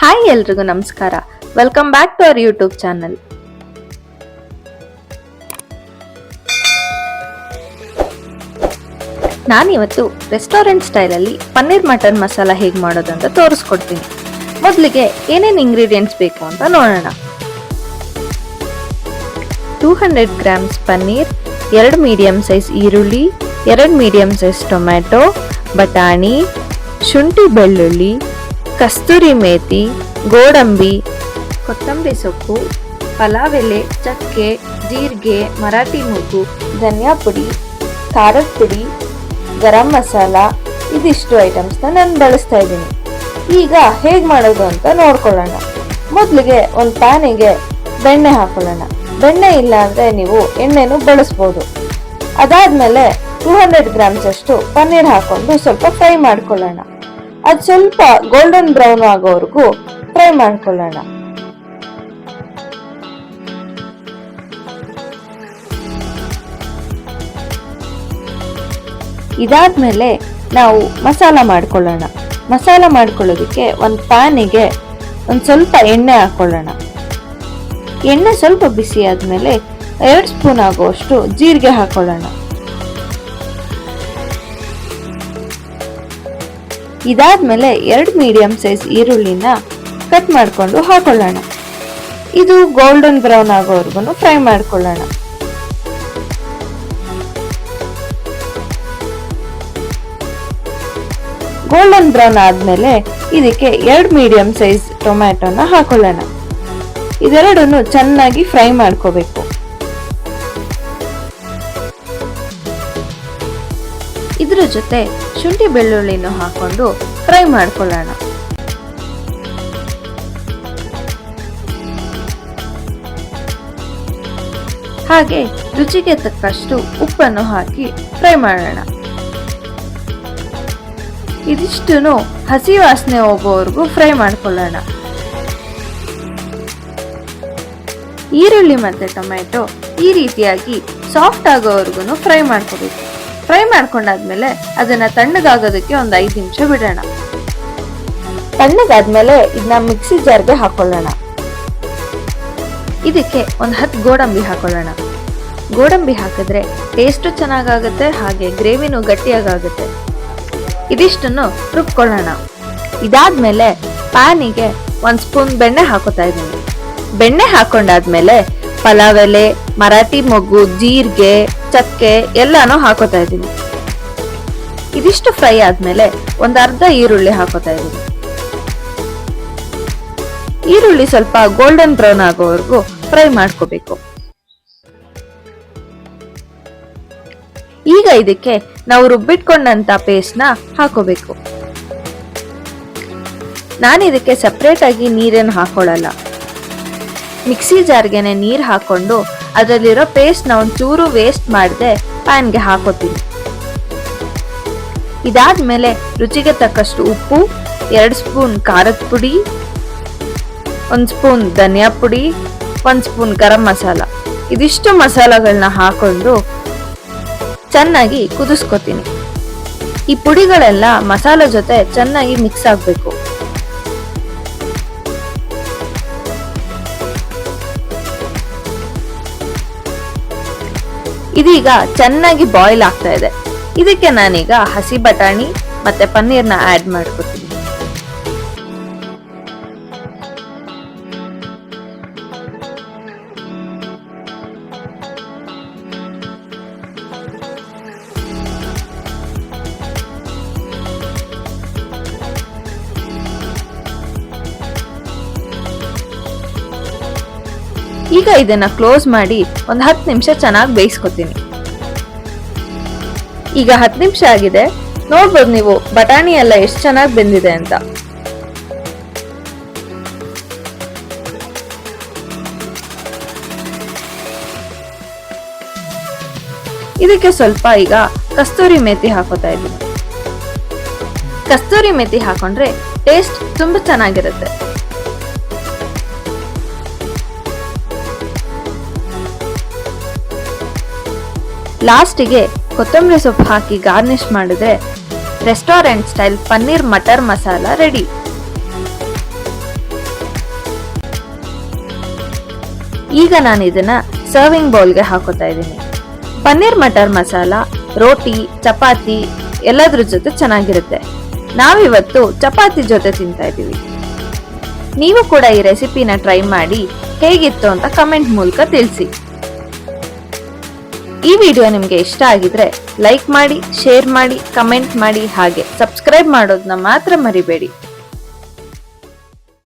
Hi ಎಲ್ರಿಗೂ ನಮಸ್ಕಾರ. Welcome back to our YouTube channel. ನಾನಿವತ್ತು ರೆಸ್ಟೋರೆಂಟ್ ಸ್ಟೈಲಲ್ಲಿ ಪನ್ನೀರ್ ಮಟನ್ ಮಸಾಲ ಹೇಗೆ ಮಾಡೋದು ಅಂತ ತೋರಿಸ್ಕೊಡ್ತೀನಿ. ಮೊದಲಿಗೆ ಏನೇನು ಇಂಗ್ರೀಡಿಯೆಂಟ್ಸ್ ಬೇಕು ಅಂತ ನೋಡೋಣ. 200 ಗ್ರಾಮ್ಸ್ ಪನ್ನೀರ್, 2 ಮೀಡಿಯಂ ಸೈಜ್ ಈರುಳ್ಳಿ, 2 ಮೀಡಿಯಂ ಸೈಜ್ ಟೊಮ್ಯಾಟೊ, ಬಟಾಣಿ, ಶುಂಠಿ ಬೆಳ್ಳುಳ್ಳಿ, ಕಸ್ತೂರಿ ಮೇಥಿ, ಗೋಡಂಬಿ, ಕೊತ್ತಂಬರಿ ಸೊಪ್ಪು, ಪಲಾವ್ ಎಲೆ, ಚಕ್ಕೆ, ಜೀರಿಗೆ, ಮರಾಠಿ ಮೊಗ್ಗು, ಧನಿಯಾ ಪುಡಿ, ಖಾರದ ಪುಡಿ, ಗರಂ ಮಸಾಲ, ಇದಿಷ್ಟು ಐಟಮ್ಸ್ನ ನಾನು ಬಳಸ್ತಾ ಇದ್ದೀನಿ. ಈಗ ಹೇಗೆ ಮಾಡೋದು ಅಂತ ನೋಡ್ಕೊಳ್ಳೋಣ. ಮೊದಲಿಗೆ ಒಂದು ಪ್ಯಾನಿಗೆ ಬೆಣ್ಣೆ ಹಾಕೊಳ್ಳೋಣ. ಬೆಣ್ಣೆ ಇಲ್ಲ ಅಂದರೆ ನೀವು ಎಣ್ಣೆನೂ ಬಳಸ್ಬೋದು. ಅದಾದಮೇಲೆ 200 ಗ್ರಾಮ್ಸ್ ಅಷ್ಟು ಪನ್ನೀರ್ ಹಾಕೊಂಡು ಸ್ವಲ್ಪ ಫ್ರೈ ಮಾಡ್ಕೊಳ್ಳೋಣ. ಅದು ಸ್ವಲ್ಪ ಗೋಲ್ಡನ್ ಬ್ರೌನ್ ಆಗೋವರೆಗೂ ಫ್ರೈ ಮಾಡ್ಕೊಳ್ಳೋಣ. ಇದಾದ್ಮೇಲೆ ನಾವು ಮಸಾಲ ಮಾಡ್ಕೊಳ್ಳೋಣ. ಮಸಾಲ ಮಾಡ್ಕೊಳ್ಳೋದಕ್ಕೆ ಒಂದು ಪ್ಯಾನಿಗೆ ಒಂದು ಸ್ವಲ್ಪ ಎಣ್ಣೆ ಹಾಕೊಳ್ಳೋಣ. ಎಣ್ಣೆ ಸ್ವಲ್ಪ ಬಿಸಿ ಆದ್ಮೇಲೆ 2 ಸ್ಪೂನ್ ಆಗುವಷ್ಟು ಜೀರಿಗೆ ಹಾಕೊಳ್ಳೋಣ. ಇದಾದ್ಮೇಲೆ 2 ಮೀಡಿಯಂ ಸೈಜ್ ಈರುಳ್ಳಿನ ಕಟ್ ಮಾಡಿಕೊಂಡು ಹಾಕೊಳ್ಳೋಣ. ಇದು ಗೋಲ್ಡನ್ ಬ್ರೌನ್ ಆಗೋವರೆಗೂ ಫ್ರೈ ಮಾಡ್ಕೊಳ್ಳೋಣ. ಗೋಲ್ಡನ್ ಬ್ರೌನ್ ಆದ್ಮೇಲೆ ಇದಕ್ಕೆ 2 ಮೀಡಿಯಂ ಸೈಜ್ ಟೊಮ್ಯಾಟೊನ ಹಾಕೊಳ್ಳೋಣ. ಇದೆರಡನ್ನು ಚೆನ್ನಾಗಿ ಫ್ರೈ ಮಾಡ್ಕೋಬೇಕು. ಇದ್ರ ಜೊತೆ ಶುಂಠಿ ಬೆಳ್ಳುಳ್ಳಿನ ಹಾಕೊಂಡು ಫ್ರೈ ಮಾಡ್ಕೊಳ್ಳೋಣ. ಹಾಗೆ ರುಚಿಗೆ ತಕ್ಕಷ್ಟು ಉಪ್ಪನ್ನು ಹಾಕಿ ಫ್ರೈ ಮಾಡೋಣ. ಇದಿಷ್ಟನ್ನು ಹಸಿ ವಾಸನೆ ಹೋಗೋವರೆಗೂ ಫ್ರೈ ಮಾಡ್ಕೊಳ್ಳೋಣ. ಈರುಳ್ಳಿ ಮತ್ತೆ ಟೊಮ್ಯಾಟೊ ಈ ರೀತಿಯಾಗಿ ಸಾಫ್ಟ್ ಆಗೋವರೆಗೂ ಫ್ರೈ ಮಾಡ್ಕೋಬೇಕು. ಫ್ರೈ ಮಾಡ್ಕೊಂಡಾದ್ಮೇಲೆ ಅದನ್ನ ತಣ್ಣಗಾಗೋದಕ್ಕೆ ಒಂದು 5 ನಿಮಿಷ ಬಿಡೋಣ. ತಣ್ಣಗಾದ್ಮೇಲೆ ಇದನ್ನ ಮಿಕ್ಸಿ ಜಾರ್ಗೆ ಹಾಕೊಳ್ಳೋಣ. ಇದಕ್ಕೆ ಒಂದು 10 ಗೋಡಂಬಿ ಹಾಕೊಳ್ಳೋಣ. ಗೋಡಂಬಿ ಹಾಕಿದ್ರೆ ಟೇಸ್ಟು ಚೆನ್ನಾಗಾಗುತ್ತೆ, ಹಾಗೆ ಗ್ರೇವಿನೂ ಗಟ್ಟಿಯಾಗುತ್ತೆ. ಇದಿಷ್ಟನ್ನು ರುಬ್ಕೊಳ್ಳೋಣ. ಇದಾದ್ಮೇಲೆ ಪ್ಯಾನಿಗೆ 1 ಸ್ಪೂನ್ ಬೆಣ್ಣೆ ಹಾಕೋತಾ ಇದ್ದೀನಿ. ಬೆಣ್ಣೆ ಹಾಕೊಂಡಾದ್ಮೇಲೆ ಪಲಾವ್ ಎಲೆ, ಮರಾಠಿ ಮೊಗ್ಗು, ಜೀರಿಗೆ, ಚಕ್ಕೆ ಎಲ್ಲಾನು ಹಾಕೋತಾ ಇದ್ದೀನಿ. ಇದಿಷ್ಟು ಫ್ರೈ ಆದ್ಮೇಲೆ ಒಂದು ಅರ್ಧ ಈರುಳ್ಳಿ ಹಾಕೋತಾ ಇದ್ದೀನಿ. ಈರುಳ್ಳಿ ಸ್ವಲ್ಪ ಗೋಲ್ಡನ್ ಬ್ರೌನ್ ಆಗೋವರೆಗೂ ಫ್ರೈ ಮಾಡ್ಕೋಬೇಕು. ಈಗ ಇದಕ್ಕೆ ನಾವು ರುಬ್ಬಿಟ್ಕೊಂಡಂತ ಪೇಸ್ಟ್ ನ ಹಾಕೋಬೇಕು. ನಾನು ಇದಕ್ಕೆ ಸಪರೇಟ್ ಆಗಿ ನೀರೇನು ಹಾಕೊಳ್ಳಲ್ಲ. ಮಿಕ್ಸಿ ಜಾರ್ಗೆನೆ ನೀರು ಹಾಕೊಂಡು ಅದರಲ್ಲಿರೋ ಪೇಸ್ಟ್ ನ ಒಂಚೂರು ವೇಸ್ಟ್ ಮಾಡದೆ ಪ್ಯಾನ್ಗೆ ಹಾಕೋತೀನಿ. ಇದಾದ್ಮೇಲೆ ರುಚಿಗೆ ತಕ್ಕಷ್ಟು ಉಪ್ಪು, 2 ಸ್ಪೂನ್ ಖಾರದ ಪುಡಿ, 1 ಸ್ಪೂನ್ ಧನಿಯಾ ಪುಡಿ, 1 ಸ್ಪೂನ್ ಗರಂ ಮಸಾಲ, ಇದಿಷ್ಟು ಮಸಾಲಗಳನ್ನ ಹಾಕೊಂಡು ಚೆನ್ನಾಗಿ ಕುದಿಸ್ಕೊತೀನಿ. ಈ ಪುಡಿಗಳೆಲ್ಲ ಮಸಾಲ ಜೊತೆ ಚೆನ್ನಾಗಿ ಮಿಕ್ಸ್ ಆಗ್ಬೇಕು. ಇದೀಗ ಚೆನ್ನಾಗಿ ಬಾಯ್ಲ್ ಆಗ್ತಾ ಇದೆ. ಇದಕ್ಕೆ ನಾನೀಗ ಹಸಿ ಬಟಾಣಿ ಮತ್ತೆ ಪನ್ನೀರ್ನ ಆಡ್ ಮಾಡ್ಕೊತೀನಿ. ಈಗ ಇದನ್ನ ಕ್ಲೋಸ್ ಮಾಡಿ ಒಂದು 10 ನಿಮಿಷ ಚೆನ್ನಾಗಿ ಬೇಯಿಸ್ಕೊತೀನಿ. ಈಗ 10 ನಿಮಿಷ ಆಗಿದೆ. ನೋಡ್ಬೋದು ನೀವು ಬಟಾಣಿ ಎಲ್ಲ ಎಷ್ಟು ಚೆನ್ನಾಗಿ ಬೆಂದಿದೆ ಅಂತ. ಇದಕ್ಕೆ ಸ್ವಲ್ಪ ಈಗ ಕಸ್ತೂರಿ ಮೇಥಿ ಹಾಕೋತಾ ಇದ್ದೀನಿ. ಕಸ್ತೂರಿ ಮೇಥಿ ಹಾಕೊಂಡ್ರೆ ಟೇಸ್ಟ್ ತುಂಬಾ ಚೆನ್ನಾಗಿರುತ್ತೆ. ಲಾಸ್ಟಿಗೆ ಕೊತ್ತಂಬರಿ ಸೊಪ್ಪು ಹಾಕಿ ಗಾರ್ನಿಶ್ ಮಾಡಿದ್ರೆ restaurant style paneer matar masala ready. ಈಗ ನಾನು ಇದನ್ನ ಸರ್ವಿಂಗ್ ಬೌಲ್ಗೆ ಹಾಕೋತಾ ಇದ್ದೀನಿ. ಪನ್ನೀರ್ ಮಟರ್ ಮಸಾಲ ರೋಟಿ ಚಪಾತಿ ಎಲ್ಲದ್ರ ಜೊತೆ ಚೆನ್ನಾಗಿರುತ್ತೆ. ನಾವಿವತ್ತು ಚಪಾತಿ ಜೊತೆ ತಿಂತಾ ಇದ್ದೀವಿ. ನೀವು ಕೂಡ ಈ ರೆಸಿಪಿನ ಟ್ರೈ ಮಾಡಿ ಹೇಗಿತ್ತು ಅಂತ ಕಮೆಂಟ್ ಮೂಲಕ ತಿಳಿಸಿ. ಈ ವಿಡಿಯೋ ನಿಮ್ಗೆ ಇಷ್ಟ ಆಗಿದ್ರೆ ಲೈಕ್ ಮಾಡಿ, ಶೇರ್ ಮಾಡಿ, ಕಮೆಂಟ್ ಮಾಡಿ, ಹಾಗೆ ಸಬ್ಸ್ಕ್ರೈಬ್ ಮಾಡೋದನ್ನ ಮಾತ್ರ ಮರಿಬೇಡಿ.